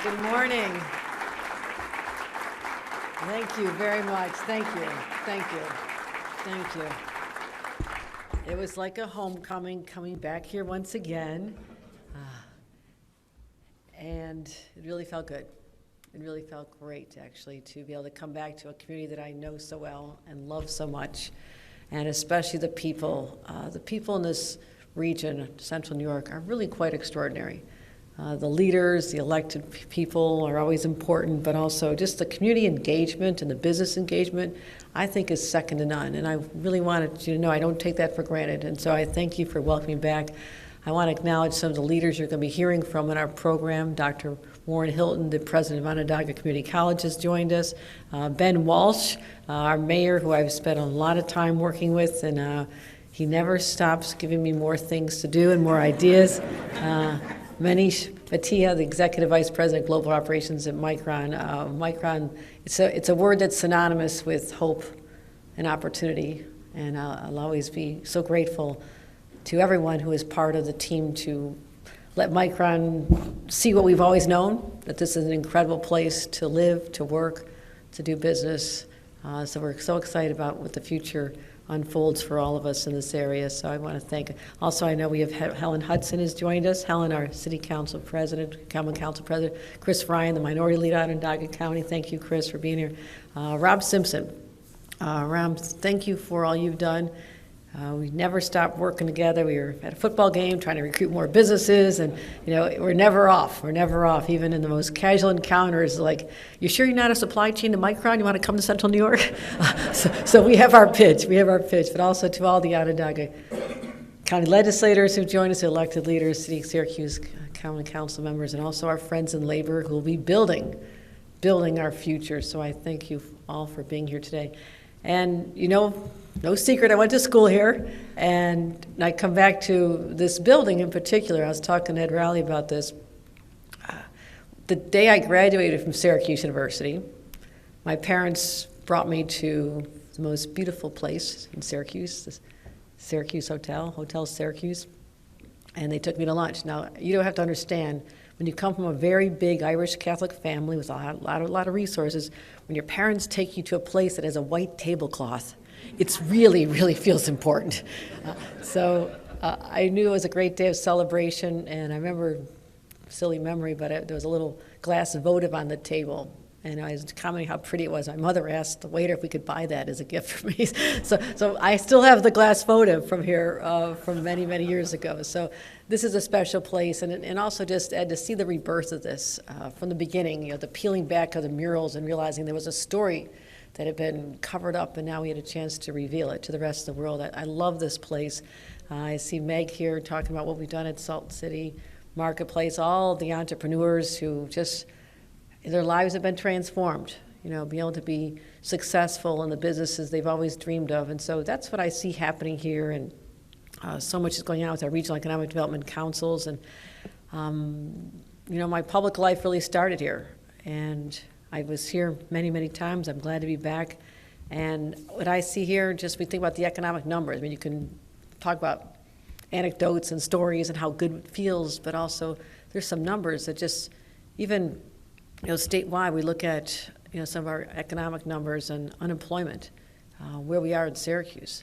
Good morning. Thank you very much. Thank you. Thank you. Thank you. It was like a homecoming, coming back here once again. And it really felt good. It really felt great, actually, to be able to come back to a community that I know so well and love so much, and especially the people. The people in this region, Central New York, are really quite extraordinary. The leaders, the elected people are always important, but also just the community engagement and the business engagement, I think, is second to none. And I really wanted you to know I don't take that for granted. And so I thank you for welcoming back. I want to acknowledge some of the leaders you're going to be hearing from in our program. Dr. Warren Hilton, the president of Onondaga Community College, has joined us. Ben Walsh, our mayor, who I've spent a lot of time working with, and he never stops giving me more things to do and more ideas. Manish Bhatia, the Executive Vice President of Global Operations at Micron. Micron, it's a word that's synonymous with hope and opportunity, and I'll always be so grateful to everyone who is part of the team to let Micron see what we've always known, that this is an incredible place to live, to work, to do business. So we're so excited about what the future unfolds for all of us in this area. So I want to thank. Also, I know we have Helen Hudson has joined us. Helen, our City Council President, Common Council President. Chris Ryan, the Minority Leader out in Onondaga County. Thank you, Chris, for being here. Rob Simpson. Rob, thank you for all you've done. We never stopped working together. We were at a football game trying to recruit more businesses, and we're never off. We're never off, even in the most casual encounters. Like, you sure you're not a supply chain to Micron? You want to come to Central New York? So we have our pitch. We have our pitch, but also to all the Onondaga County legislators who joined us, the elected leaders, City of Syracuse County Council members, and also our friends in labor who will be building our future. So I thank you all for being here today. And no secret, I went to school here, and I come back to this building in particular. I was talking to Ed Rowley about this. The day I graduated from Syracuse University, my parents brought me to the most beautiful place in Syracuse, the Syracuse Hotel Syracuse, and they took me to lunch. Now, you don't have to understand, when you come from a very big Irish Catholic family with a lot of resources, when your parents take you to a place that has a white tablecloth, it's really, really feels important. So I knew it was a great day of celebration, and I remember, silly memory, but there was a little glass of votive on the table, and I was commenting how pretty it was. My mother asked the waiter if we could buy that as a gift for me. So I still have the glass votive from here from many, many years ago. So this is a special place, and also just, Ed, to see the rebirth of this from the beginning, the peeling back of the murals and realizing there was a story that had been covered up, and now we had a chance to reveal it to the rest of the world. I love this place. I see Meg here talking about what we've done at Salt City Marketplace, all the entrepreneurs who just, their lives have been transformed, be able to be successful in the businesses they've always dreamed of. And so that's what I see happening here, and so much is going on with our regional economic development councils. And, my public life really started here. And I was here many, many times. I'm glad to be back. And what I see here, just we think about the economic numbers. I mean, you can talk about anecdotes and stories and how good it feels, but also there's some numbers that just, even, statewide, we look at, some of our economic numbers and unemployment, where we are in Syracuse.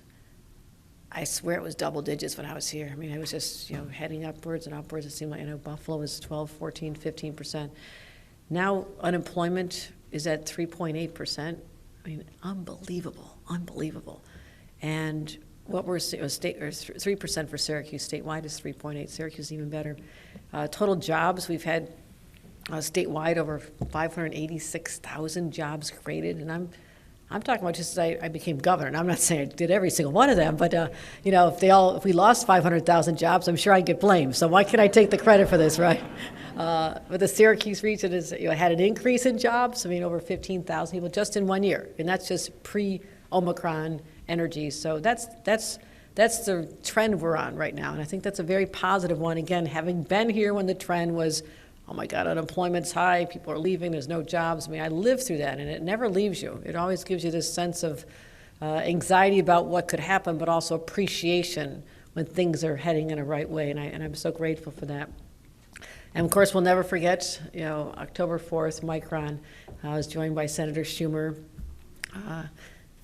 I swear it was double digits when I was here. I mean, it was just, heading upwards and upwards. It seemed like, Buffalo was 12, 14, 15%. Now unemployment is at 3.8%. I mean, unbelievable. And what we're seeing, 3% for Syracuse. Statewide is 3.8. Syracuse is even better. Total jobs, we've had statewide over 586,000 jobs created, and I'm talking about just as I became governor, and I'm not saying I did every single one of them, but if we lost 500,000 jobs, I'm sure I'd get blamed. So why can't I take the credit for this, right? But the Syracuse region had an increase in jobs. I mean, over 15,000 people just in 1 year, and that's just pre-Omicron energy. So that's the trend we're on right now, and I think that's a very positive one. Again, having been here when the trend was, oh my God, unemployment's high, people are leaving, there's no jobs. I mean, I lived through that, and it never leaves you. It always gives you this sense of anxiety about what could happen, but also appreciation when things are heading in a right way, and I'm so grateful for that. And of course, we'll never forget, October 4th, Micron. I was joined by Senator Schumer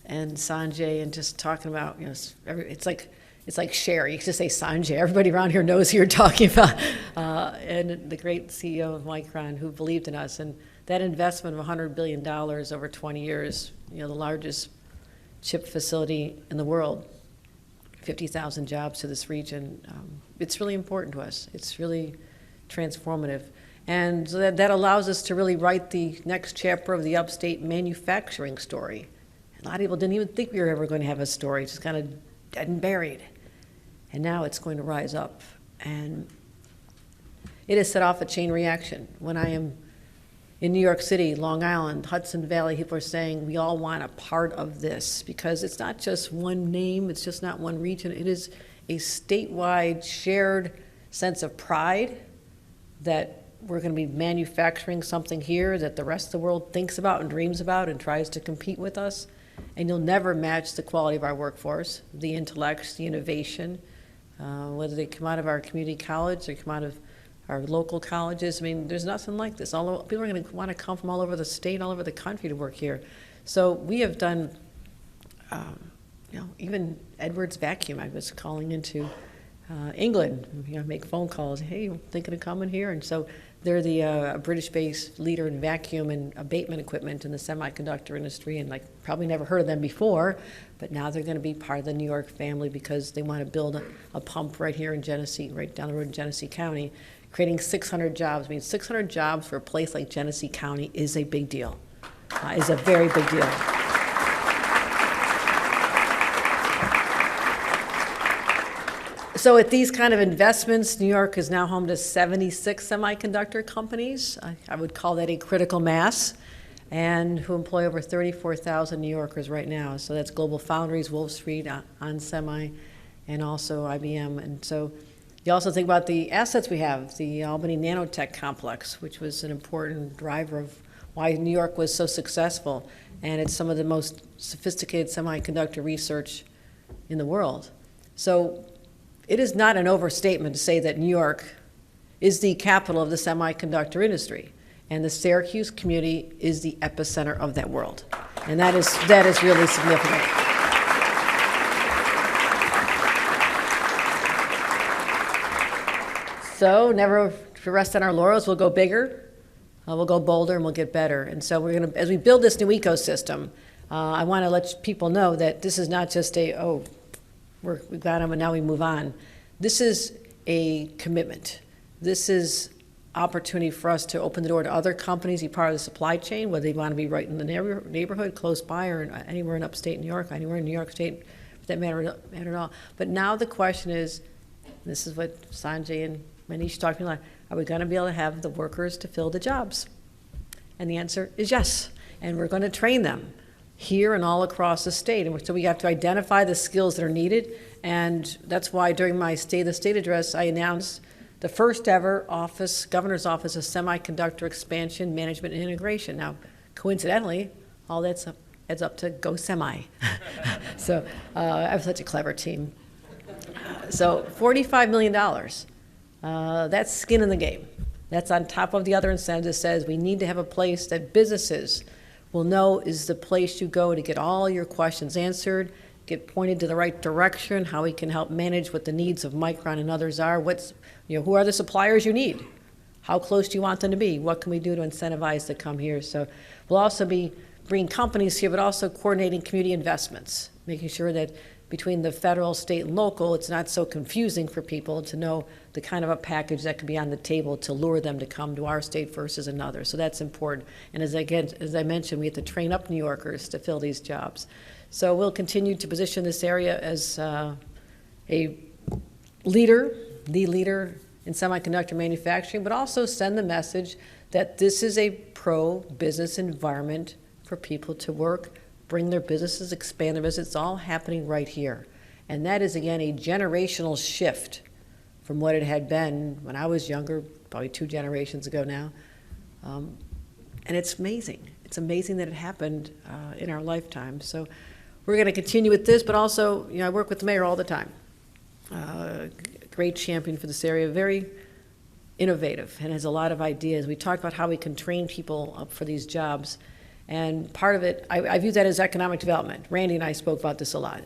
and Sanjay, and just talking about, it's like Sherry. You just say Sanjay. Everybody around here knows who you're talking about. And the great CEO of Micron who believed in us. And that investment of $100 billion over 20 years, the largest chip facility in the world, 50,000 jobs to this region. It's really important to us. It's really transformative. And so that allows us to really write the next chapter of the upstate manufacturing story. A lot of people didn't even think we were ever going to have a story, just kind of dead and buried. And now it's going to rise up. And it has set off a chain reaction. When I am in New York City, Long Island, Hudson Valley, people are saying we all want a part of this, because it's not just one name, it's just not one region. It is a statewide shared sense of pride that we're going to be manufacturing something here that the rest of the world thinks about and dreams about and tries to compete with us. And you'll never match the quality of our workforce, the intellects, the innovation, whether they come out of our community college or come out of our local colleges. I mean, there's nothing like this. People are going to want to come from all over the state, all over the country to work here. So we have done, even Edwards Vacuum. I was calling into England, make phone calls. Hey, you thinking of coming here? And so they're the British-based leader in vacuum and abatement equipment in the semiconductor industry, and probably never heard of them before, but now they're going to be part of the New York family because they want to build a pump right here in Genesee, right down the road in Genesee County, creating 600 jobs. I mean, 600 jobs for a place like Genesee County is a big deal, is a very big deal. So at these kind of investments, New York is now home to 76 semiconductor companies. I would call that a critical mass, and who employ over 34,000 New Yorkers right now. So that's Global Foundries, Wolfspeed, onsemi, and also IBM. And so you also think about the assets we have, the Albany Nanotech Complex, which was an important driver of why New York was so successful. And it's some of the most sophisticated semiconductor research in the world. So it is not an overstatement to say that New York is the capital of the semiconductor industry, and the Syracuse community is the epicenter of that world. And that is really significant. So never to rest on our laurels. We'll go bigger, we'll go bolder, and we'll get better. And so we're going to, as we build this new ecosystem, I want to let people know that this is not just we've got them and now we move on. This is a commitment. This is opportunity for us to open the door to other companies, be part of the supply chain, whether they want to be right in the neighborhood, close by, or anywhere in upstate New York, anywhere in New York State, for that matter at all. But now the question is, this is what Sanjay and Manish talked about, are we going to be able to have the workers to fill the jobs? And the answer is yes. And we're going to train them here and all across the state. And so we have to identify the skills that are needed. And that's why during my State of the State address, I announced the first ever Governor's Office of Semiconductor Expansion, Management, and Integration. Now, coincidentally, all that adds up to Go Semi. So I have such a clever team. So $45 million, that's skin in the game. That's on top of the other incentives that says we need to have a place that businesses will know is the place you go to get all your questions answered, get pointed to the right direction, how we can help manage what the needs of Micron and others are, who are the suppliers you need, how close do you want them to be, what can we do to incentivize to come here. So we'll also be bringing companies here, but also coordinating community investments, making sure that between the federal, state, and local, it's not so confusing for people to know the kind of a package that could be on the table to lure them to come to our state versus another. So that's important. And as I mentioned, we have to train up New Yorkers to fill these jobs. So we'll continue to position this area as a leader, the leader in semiconductor manufacturing, but also send the message that this is a pro-business environment for people to work, bring their businesses, expand their business. It's all happening right here. And that is, again, a generational shift from what it had been when I was younger, probably 2 generations ago now. And it's amazing. It's amazing that it happened in our lifetime. So we're going to continue with this, but also, I work with the mayor all the time. Great champion for this area, very innovative and has a lot of ideas. We talked about how we can train people up for these jobs. And part of it, I view that as economic development. Randy and I spoke about this a lot.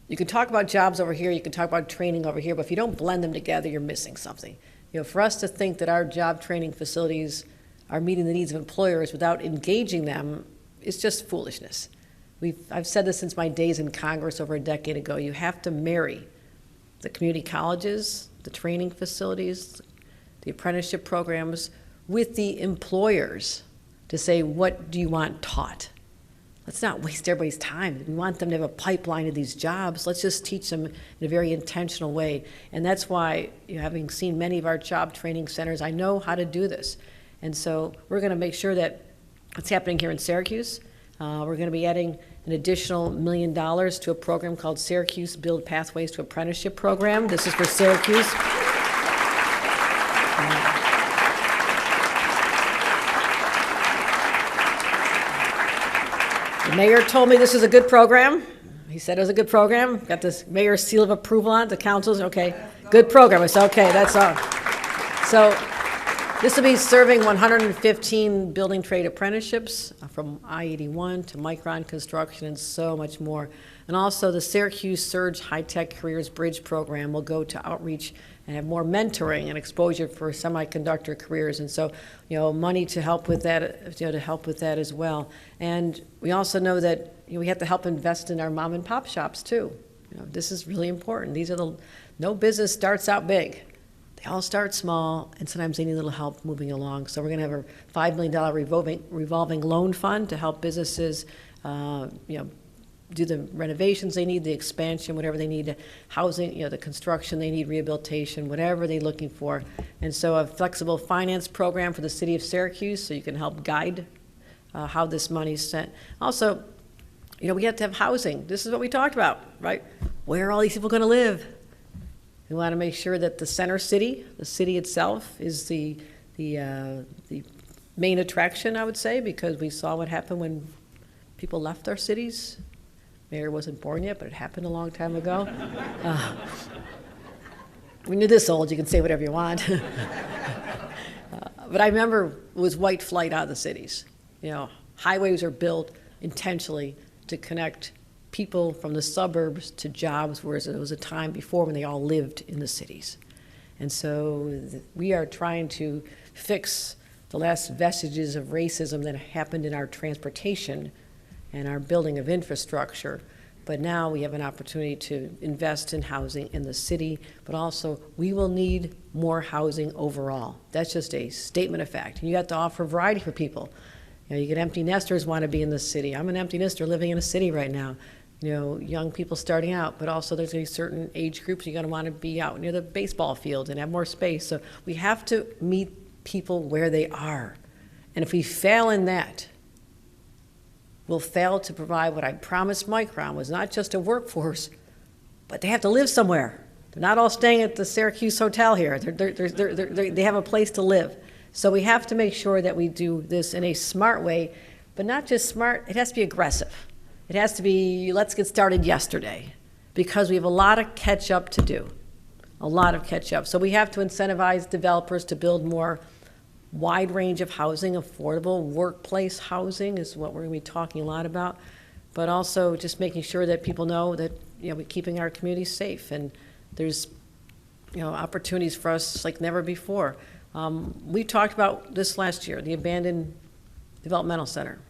You can talk about jobs over here, you can talk about training over here, but if you don't blend them together, you're missing something. For us to think that our job training facilities are meeting the needs of employers without engaging them is just foolishness. I've said this since my days in Congress over a decade ago. You have to marry the community colleges, the training facilities, the apprenticeship programs with the employers to say, what do you want taught? Let's not waste everybody's time. We want them to have a pipeline of these jobs. Let's just teach them in a very intentional way. And that's why, having seen many of our job training centers, I know how to do this. And so we're going to make sure that it's happening here in Syracuse. We're going to be adding an additional $1 million to a program called Syracuse Build Pathways to Apprenticeship Program. This is for Syracuse. The mayor told me this is a good program. He said it was a good program. Got this mayor's seal of approval on it. The council's okay. Good program. I said, okay, that's all. So this will be serving 115 building trade apprenticeships from I-81 to Micron construction and so much more. And also the Syracuse Surge High-Tech Careers Bridge program will go to outreach and have more mentoring and exposure for semiconductor careers. And so, money to help with that, to help with that as well. And we also know that we have to help invest in our mom and pop shops too. This is really important. No business starts out big. They all start small, and sometimes they need a little help moving along. So we're going to have a $5 million revolving loan fund to help businesses, do the renovations they need, the expansion, whatever they need, housing, the construction they need, rehabilitation, whatever they're looking for. And so a flexible finance program for the city of Syracuse, so you can help guide how this money is spent. Also, we have to have housing. This is what we talked about, right? Where are all these people going to live? We want to make sure that the center city, the city itself, is the main attraction, I would say, because we saw what happened when people left our cities. Mayor wasn't born yet, but it happened a long time ago. When you're this old, you can say whatever you want. But I remember it was white flight out of the cities. Highways are built intentionally to connect people from the suburbs to jobs, whereas there was a time before when they all lived in the cities. And so we are trying to fix the last vestiges of racism that happened in our transportation and our building of infrastructure. But now we have an opportunity to invest in housing in the city, but also we will need more housing overall. That's just a statement of fact. And you have to offer variety for people. You get empty nesters want to be in the city. I'm an empty nester living in a city right now. Young people starting out, but also there's going to be certain age groups you're going to want to be out near the baseball field and have more space. So we have to meet people where they are. And if we fail in that, we'll fail to provide what I promised Micron was not just a workforce, but they have to live somewhere. They're not all staying at the Syracuse Hotel here. They have a place to live. So we have to make sure that we do this in a smart way, but not just smart, it has to be aggressive. It has to be, let's get started yesterday, because we have a lot of catch up to do, a lot of catch up. So we have to incentivize developers to build more wide range of housing. Affordable workplace housing is what we're going to be talking a lot about, but also just making sure that people know that we're keeping our communities safe, and there's opportunities for us like never before. We talked about this last year, the abandoned developmental center.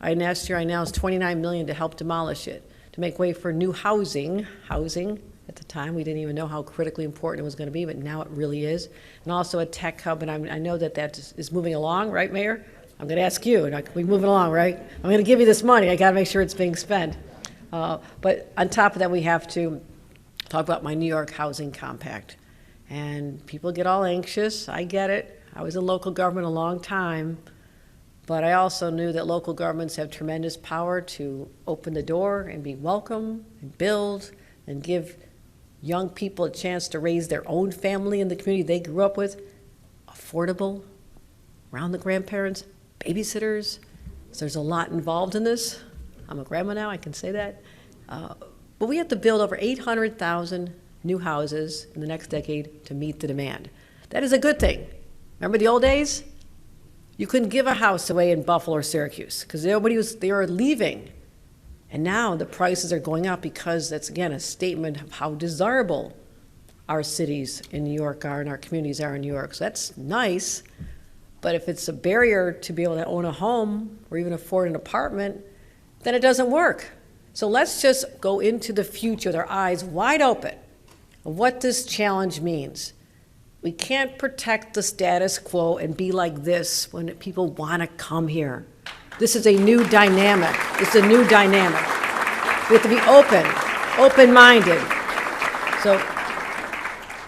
Last year I announced $29 million to help demolish it, to make way for new housing. At the time, we didn't even know how critically important it was going to be, but now it really is. And also a tech hub, and I know that is moving along, right, Mayor? I'm going to ask you, and we're moving along, right? I'm going to give you this money. I got to make sure it's being spent. But on top of that, we have to talk about my New York Housing Compact. And people get all anxious. I get it. I was in local government a long time. But I also knew that local governments have tremendous power to open the door and be welcome and build and give young people a chance to raise their own family in the community they grew up with, affordable, around the grandparents, babysitters. So there's a lot involved in this. I'm a grandma now, I can say that. But we have to build over 800,000 new houses in the next decade to meet the demand. That is a good thing. Remember the old days? You couldn't give a house away in Buffalo or Syracuse because they were leaving. And now the prices are going up because that's, again, a statement of how desirable our cities in New York are and our communities are in New York. So that's nice. But if it's a barrier to be able to own a home or even afford an apartment, then it doesn't work. So let's just go into the future with our eyes wide open of what this challenge means. We can't protect the status quo and be like this when people want to come here. This is a new dynamic. It's a new dynamic. We have to be open-minded. So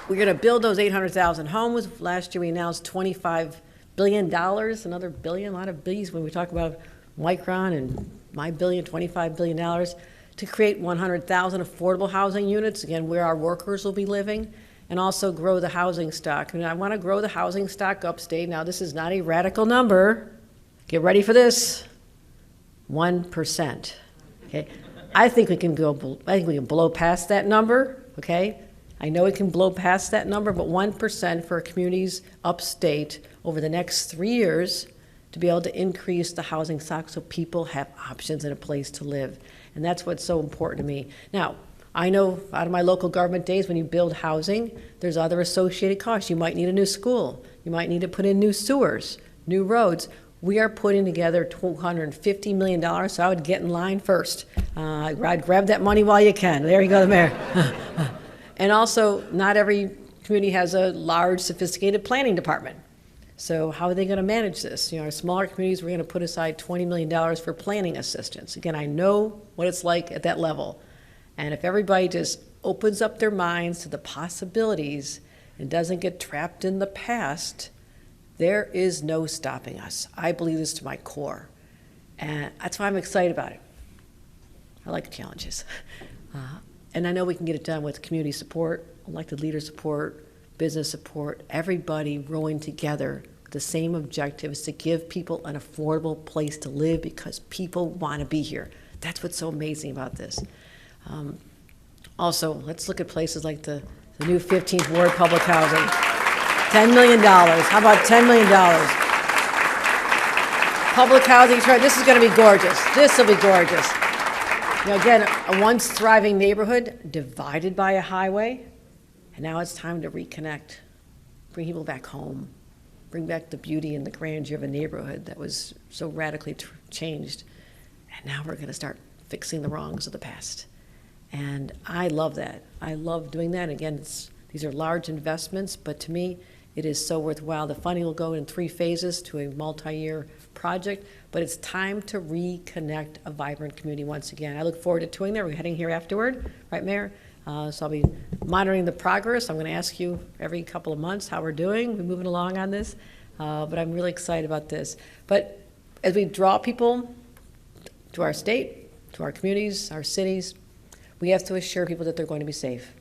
we're going to build those 800,000 homes. Last year we announced $25 billion, another billion, a lot of billions when we talk about Micron and my billion, $25 billion, to create 100,000 affordable housing units, again, where our workers will be living, and also grow the housing stock. I mean, I want to grow the housing stock upstate. Now, this is not a radical number. Get ready for this. 1%. Okay? I think we can blow past that number, okay? I know we can blow past that number, but 1% for communities upstate over the next 3 years to be able to increase the housing stock so people have options and a place to live. And that's what's so important to me. Now, I know out of my local government days, when you build housing, there's other associated costs. You might need a new school. You might need to put in new sewers, new roads. We are putting together $250 million, so I would get in line first. I'd grab that money while you can. There you go, the mayor. And also, not every community has a large, sophisticated planning department. So how are they going to manage this? You know, our smaller communities, we're going to put aside $20 million for planning assistance. Again, I know what it's like at that level. And if everybody just opens up their minds to the possibilities and doesn't get trapped in the past, there is no stopping us. I believe this to my core. And that's why I'm excited about it. I like challenges. And I know we can get it done with community support, elected leader support, business support, everybody rowing together. The same objective is to give people an affordable place to live because people want to be here. That's what's so amazing about this. Also, let's look at places like the new 15th Ward Public Housing. $10 million. How about $10 million? Public housing, this is going to be gorgeous. This will be gorgeous. You know, again, a once thriving neighborhood divided by a highway, and now it's time to reconnect, bring people back home, bring back the beauty and the grandeur of a neighborhood that was so radically changed. And now we're going to start fixing the wrongs of the past. And I love that. I love doing that. Again, these are large investments, but to me, it is so worthwhile. The funding will go in 3 phases to a multi-year project, but it's time to reconnect a vibrant community once again. I look forward to touring there. We're heading here afterward, right, Mayor? So I'll be monitoring the progress. I'm going to ask you every couple of months how we're doing. We're moving along on this, but I'm really excited about this. But as we draw people to our state, to our communities, our cities, we have to assure people that they're going to be safe.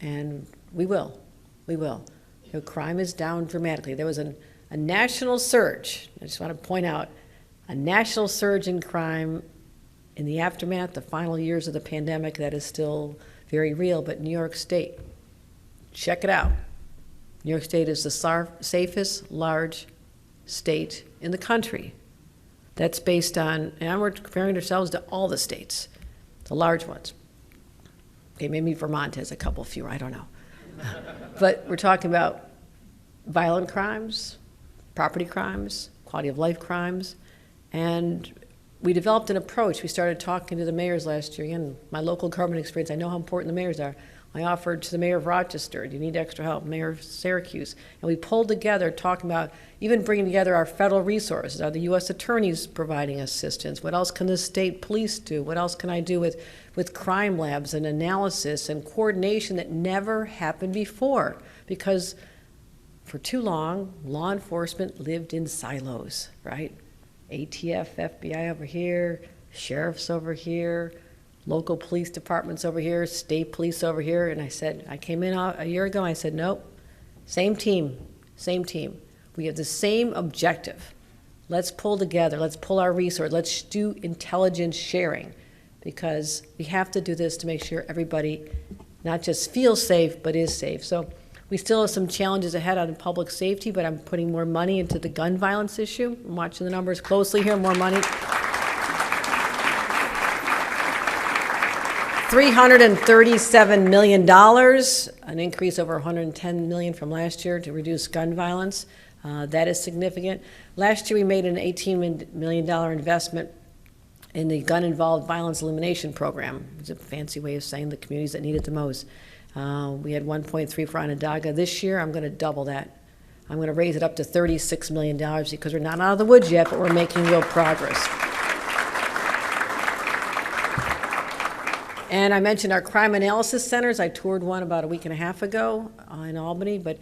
And we will. We will. You know, crime is down dramatically. There was a national surge. I just want to point out a national surge in crime in the aftermath, the final years of the pandemic that is still very real, but New York State, check it out. New York State is the safest large state in the country. That's based on, and we're comparing ourselves to all the states, the large ones. Okay, maybe Vermont has a couple fewer, I don't know. But we're talking about violent crimes, property crimes, quality of life crimes, and we developed an approach. We started talking to the mayors last year. Again, my local government experience, I know how important the mayors are. I offered to the mayor of Rochester, do you need extra help? Mayor of Syracuse. And we pulled together, talking about even bringing together our federal resources. Are the U.S. attorneys providing assistance? What else can the state police do? What else can I do with crime labs and analysis and coordination that never happened before? Because for too long, law enforcement lived in silos, right? ATF, FBI over here, sheriffs over here, local police departments over here, state police over here. And I said, I came in a year ago, I said, nope, same team, same team. We have the same objective. Let's pull together, let's pull our resources, let's do intelligence sharing, because we have to do this to make sure everybody not just feels safe, but is safe. So we still have some challenges ahead on public safety, but I'm putting more money into the gun violence issue. I'm watching the numbers closely here, more money. $337 million, an increase over $110 million from last year to reduce gun violence. That is significant. Last year we made an $18 million investment in the gun-involved violence elimination program. It's a fancy way of saying the communities that need it the most. We had 1.3 for Onondaga. This year I'm going to double that. I'm going to raise it up to $36 million because we're not out of the woods yet, but we're making real progress. And I mentioned our crime analysis centers. I toured one about a week and a half ago in Albany, but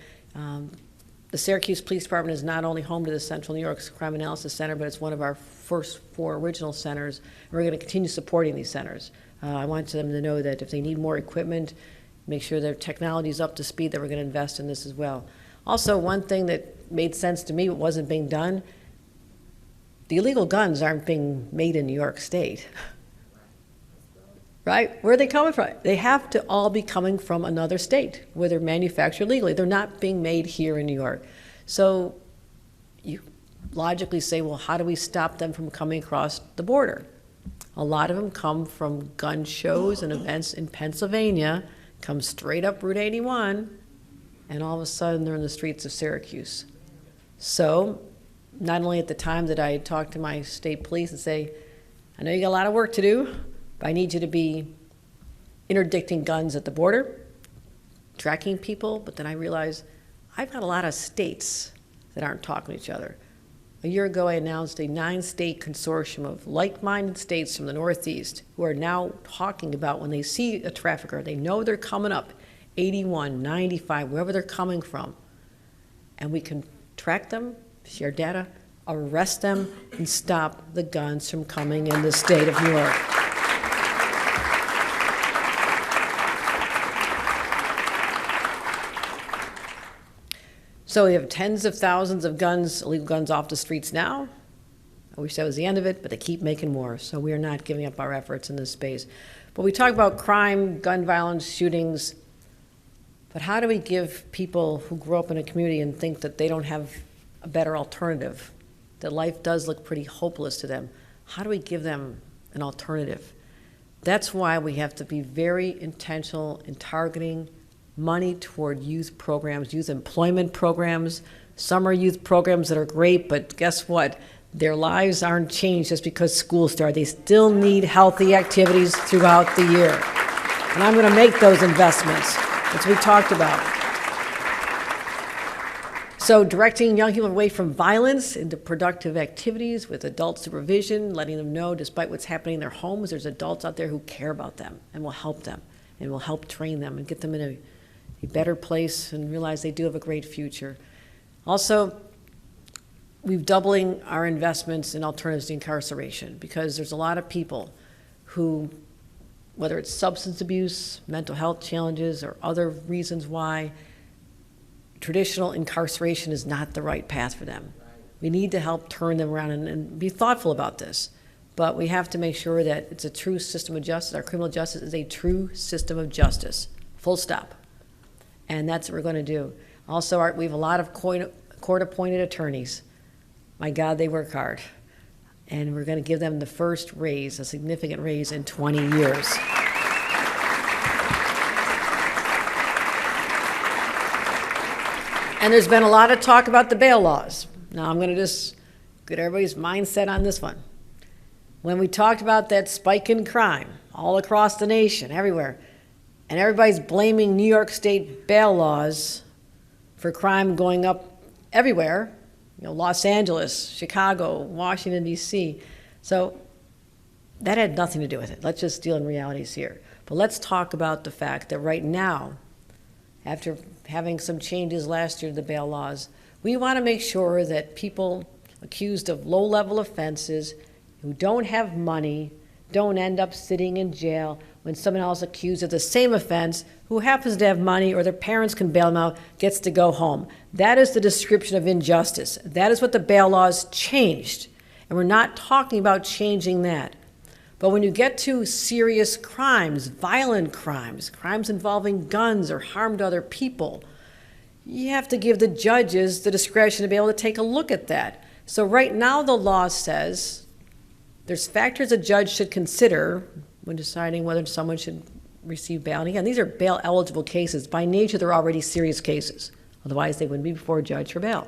the Syracuse Police Department is not only home to the Central New York Crime Analysis Center, but it's one of our first 4 original centers. We're going to continue supporting these centers. I want them to know that if they need more equipment, make sure their technology is up to speed, that we're going to invest in this as well. Also, one thing that made sense to me but wasn't being done, the illegal guns aren't being made in New York State. Right? Where are they coming from? They have to all be coming from another state where they're manufactured legally. They're not being made here in New York. So you logically say, well, how do we stop them from coming across the border? A lot of them come from gun shows and events in Pennsylvania, come straight up Route 81, and all of a sudden they're in the streets of Syracuse. So not only at the time that I talk to my state police and say, I know you got a lot of work to do, but I need you to be interdicting guns at the border, tracking people, but then I realized I've got a lot of states that aren't talking to each other. A year ago, I announced a 9-state consortium of like-minded states from the Northeast who are now talking about when they see a trafficker, they know they're coming up, 81, 95, wherever they're coming from, and we can track them, share data, arrest them, and stop the guns from coming in the state of New York. So we have tens of thousands of guns, illegal guns off the streets now. I wish that was the end of it, but they keep making more. So we are not giving up our efforts in this space. But we talk about crime, gun violence, shootings, but how do we give people who grow up in a community and think that they don't have a better alternative, that life does look pretty hopeless to them? How do we give them an alternative? That's why we have to be very intentional in targeting money toward youth programs, youth employment programs, summer youth programs that are great, but guess what? Their lives aren't changed just because school started. They still need healthy activities throughout the year. And I'm going to make those investments, as we talked about. So directing young people away from violence into productive activities with adult supervision, letting them know despite what's happening in their homes, there's adults out there who care about them and will help them and will help train them and get them in a better place and realize they do have a great future. Also, we're doubling our investments in alternatives to incarceration because there's a lot of people who, whether it's substance abuse, mental health challenges, or other reasons why, traditional incarceration is not the right path for them. We need to help turn them around and be thoughtful about this. But we have to make sure that it's a true system of justice. Our criminal justice is a true system of justice, full stop. And that's what we're going to do. Also, we have a lot of court-appointed attorneys. My God, they work hard. And we're going to give them the first raise, a significant raise in 20 years. And there's been a lot of talk about the bail laws. Now, I'm going to just get everybody's mindset on this one. When we talked about that spike in crime all across the nation, everywhere, and everybody's blaming New York State bail laws for crime going up everywhere, Los Angeles, Chicago, Washington, D.C. So that had nothing to do with it. Let's just deal in realities here. But let's talk about the fact that right now, after having some changes last year to the bail laws, we want to make sure that people accused of low-level offenses who don't have money don't end up sitting in jail when someone else accused of the same offense who happens to have money or their parents can bail them out gets to go home. That is the description of injustice. That is what the bail laws changed. And we're not talking about changing that. But when you get to serious crimes, violent crimes, crimes involving guns or harm to other people, you have to give the judges the discretion to be able to take a look at that. So right now the law says there's factors a judge should consider when deciding whether someone should receive bail. And again, these are bail-eligible cases. By nature, they're already serious cases. Otherwise, they wouldn't be before a judge for bail.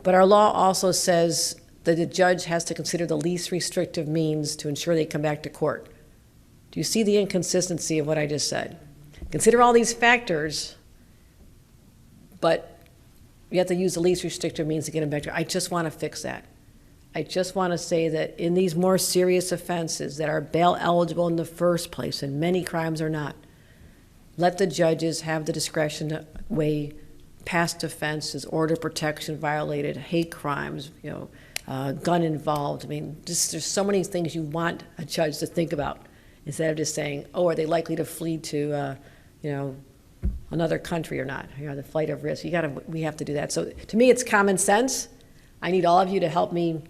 But our law also says that the judge has to consider the least restrictive means to ensure they come back to court. Do you see the inconsistency of what I just said? Consider all these factors, but you have to use the least restrictive means to get them back to. I just want to fix that. I just want to say that in these more serious offenses that are bail eligible in the first place, and many crimes are not, let the judges have the discretion to weigh past offenses, order protection violated, hate crimes, gun involved. I mean, there's so many things you want a judge to think about instead of just saying, oh, are they likely to flee to, another country or not? The flight of risk. We have to do that. So to me, it's common sense. I need all of you to help me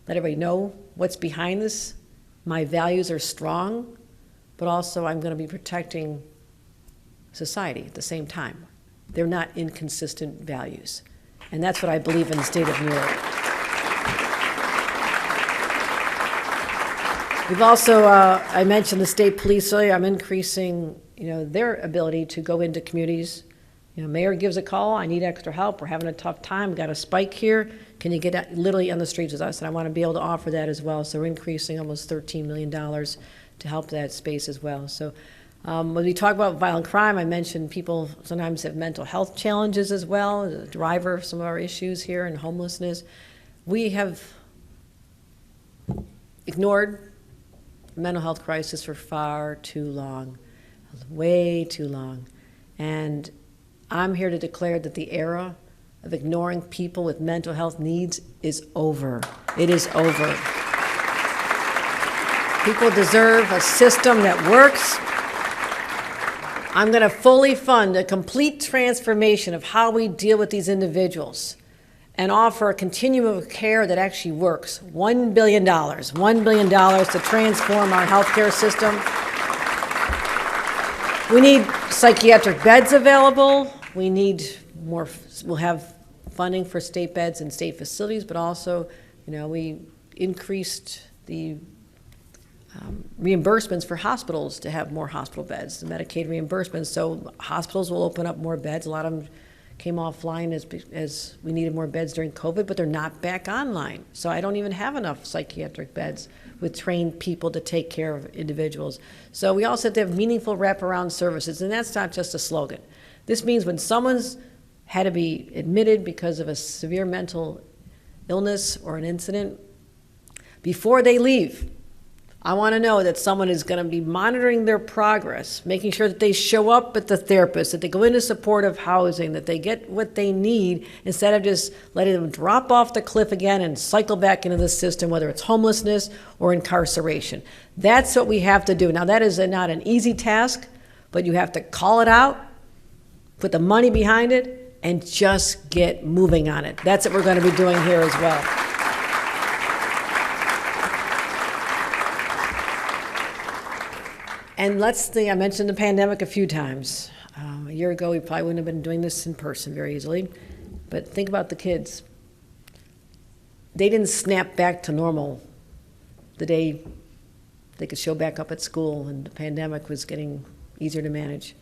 let everybody know what's behind this. My values are strong, but also I'm going to be protecting society at the same time. They're not inconsistent values. And that's what I believe in the state of New York. We've also, I mentioned the state police earlier. I'm increasing, their ability to go into communities. Mayor gives a call, I need extra help, we're having a tough time, got a spike here. Can you get literally on the streets with us? And I want to be able to offer that as well. So we're increasing almost $13 million to help that space as well. So when we talk about violent crime, I mentioned people sometimes have mental health challenges as well, the driver of some of our issues here, and homelessness. We have ignored the mental health crisis for far too long, way too long. And I'm here to declare that the era of ignoring people with mental health needs is over. It is over. People deserve a system that works. I'm going to fully fund a complete transformation of how we deal with these individuals and offer a continuum of care that actually works. $1 billion. $1 billion to transform our healthcare system. We need psychiatric beds available. We need more, we'll have funding for state beds and state facilities, but also, we increased the reimbursements for hospitals to have more hospital beds, the Medicaid reimbursements. So hospitals will open up more beds. A lot of them came offline as we needed more beds during COVID, but they're not back online. So I don't even have enough psychiatric beds with trained people to take care of individuals. So we also have to have meaningful wraparound services, and that's not just a slogan. This means when someone's had to be admitted because of a severe mental illness or an incident, before they leave, I want to know that someone is going to be monitoring their progress, making sure that they show up at the therapist, that they go into supportive housing, that they get what they need instead of just letting them drop off the cliff again and cycle back into the system, whether it's homelessness or incarceration. That's what we have to do. Now, that is not an easy task, but you have to call it out, put the money behind it, and just get moving on it. That's what we're going to be doing here as well. And let's think, I mentioned the pandemic a few times. A year ago, we probably wouldn't have been doing this in person very easily. But think about the kids. They didn't snap back to normal the day they could show back up at school and the pandemic was getting easier to manage.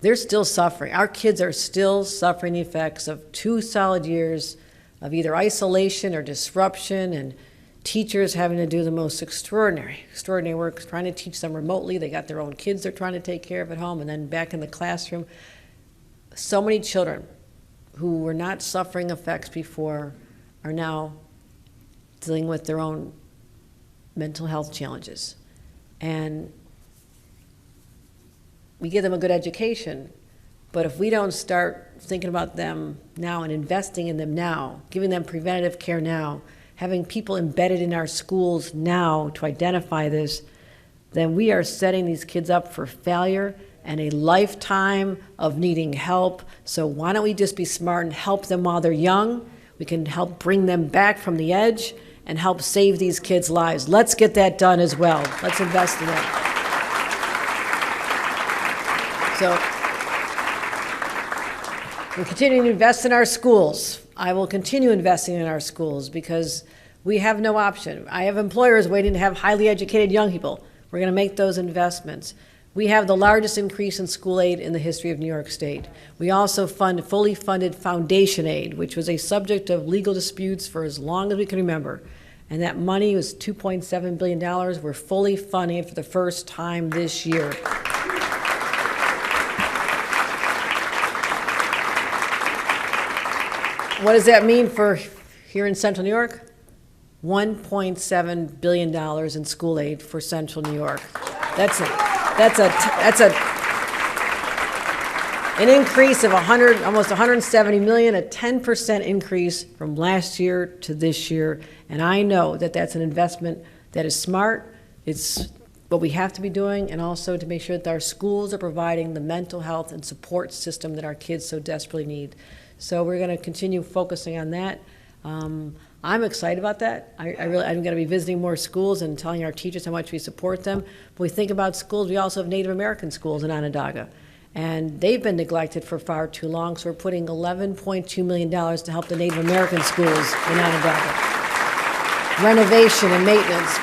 They're still suffering. Our kids are still suffering the effects of 2 solid years of either isolation or disruption, and teachers having to do the most extraordinary work, trying to teach them remotely. They got their own kids they're trying to take care of at home, and then back in the classroom. So many children who were not suffering effects before are now dealing with their own mental health challenges. And we give them a good education, but if we don't start thinking about them now and investing in them now, giving them preventative care now, having people embedded in our schools now to identify this, then we are setting these kids up for failure and a lifetime of needing help. So why don't we just be smart and help them while they're young? We can help bring them back from the edge and help save these kids' lives. Let's get that done as well. Let's invest in that. So we're continuing to invest in our schools. I will continue investing in our schools because we have no option. I have employers waiting to have highly educated young people. We're going to make those investments. We have the largest increase in school aid in the history of New York State. We also fund fully funded foundation aid, which was a subject of legal disputes for as long as we can remember. And that money was $2.7 billion. We're fully funding it for the first time this year. What does that mean for here in Central New York? $1.7 billion in school aid for Central New York. That's an increase of almost 170 million, a 10% increase from last year to this year. And I know that that's an investment that is smart. It's what we have to be doing, and also to make sure that our schools are providing the mental health and support system that our kids so desperately need. So we're going to continue focusing on that. I'm excited about that. I'm going to be visiting more schools and telling our teachers how much we support them. When we think about schools, we also have Native American schools in Onondaga, and they've been neglected for far too long, so we're putting $11.2 million to help the Native American schools in Onondaga. Renovation and maintenance.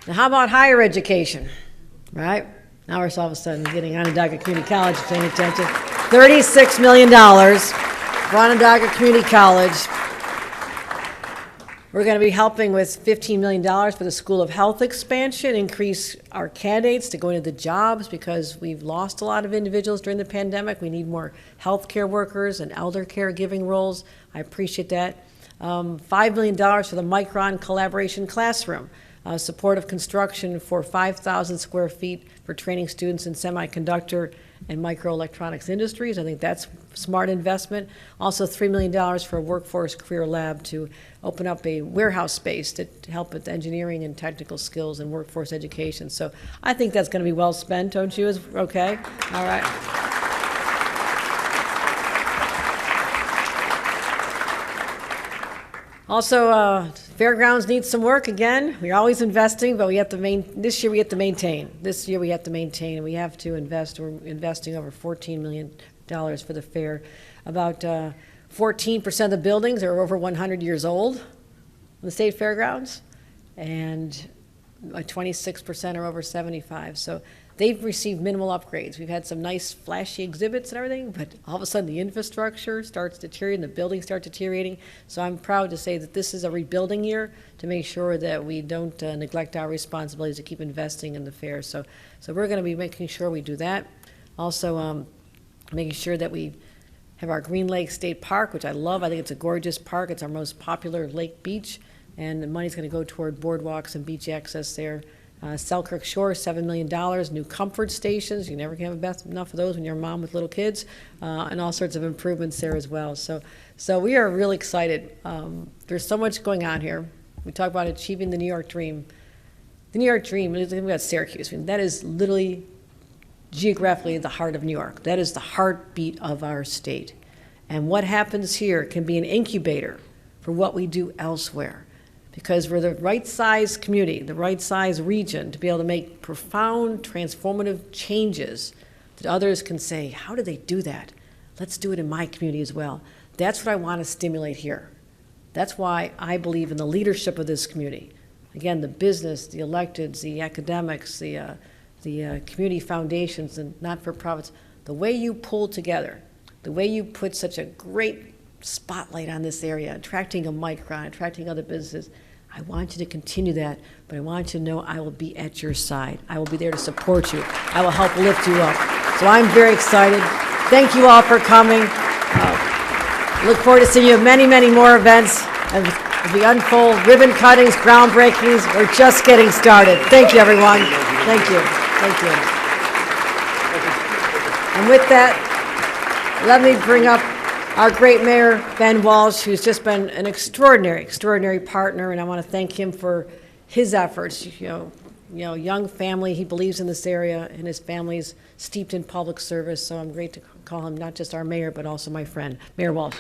Now, how about higher education, right? Now we're all of a sudden getting Onondaga Community College paying attention. $36 million for Onondaga Community College. We're going to be helping with $15 million for the School of Health expansion, increase our candidates to go into the jobs because we've lost a lot of individuals during the pandemic. We need more healthcare workers and elder caregiving roles. I appreciate that. $5 million for the Micron Collaboration Classroom. Support of construction for 5,000 square feet for training students in semiconductor and microelectronics industries. I think that's smart investment. Also $3 million for a workforce career lab to open up a warehouse space to help with engineering and technical skills and workforce education. So I think that's going to be well spent, don't you? Okay? All right. Also, fairgrounds needs some work again. We're always investing, but we have to this year we have to maintain. This year we have to maintain, and we have to invest. We're investing over $14 million for the fair. About 14% of the buildings are over 100 years old on the state fairgrounds, and 26% are over 75. So they've received minimal upgrades. We've had some nice flashy exhibits and everything, but all of a sudden the infrastructure starts deteriorating, the buildings start deteriorating. So I'm proud to say that this is a rebuilding year to make sure that we don't neglect our responsibilities to keep investing in the fair. So we're going to be making sure we do that. Also making sure that we have our Green Lake State Park, which I love. I think it's a gorgeous park. It's our most popular lake beach, and the money's going to go toward boardwalks and beach access there. Selkirk Shore, $7 million, new comfort stations. You never can have enough of those when you're a mom with little kids, and all sorts of improvements there as well. So we are really excited. There's so much going on here. We talk about achieving the New York dream. The New York dream, we've got Syracuse. I mean, that is literally geographically the heart of New York. That is the heartbeat of our state. And what happens here can be an incubator for what we do elsewhere, because we're the right size community, the right size region to be able to make profound, transformative changes that others can say, how do they do that? Let's do it in my community as well. That's what I want to stimulate here. That's why I believe in the leadership of this community. Again, the business, the electeds, the academics, the community foundations and not-for-profits, the way you pull together, the way you put such a great spotlight on this area, attracting a Micron, attracting other businesses. I want you to continue that, but I want you to know I will be at your side. I will be there to support you. I will help lift you up. So I'm very excited. Thank you all for coming. Look forward to seeing you at many, many more events as we unfold ribbon cuttings, groundbreakings. We're just getting started. Thank you, everyone. Thank you. Thank you. And with that, let me bring up our great mayor, Ben Walsh, who's just been an extraordinary, extraordinary partner, and I want to thank him for his efforts. You know, young family, he believes in this area, and his family's steeped in public service, so I'm great to call him not just our mayor, but also my friend, Mayor Walsh.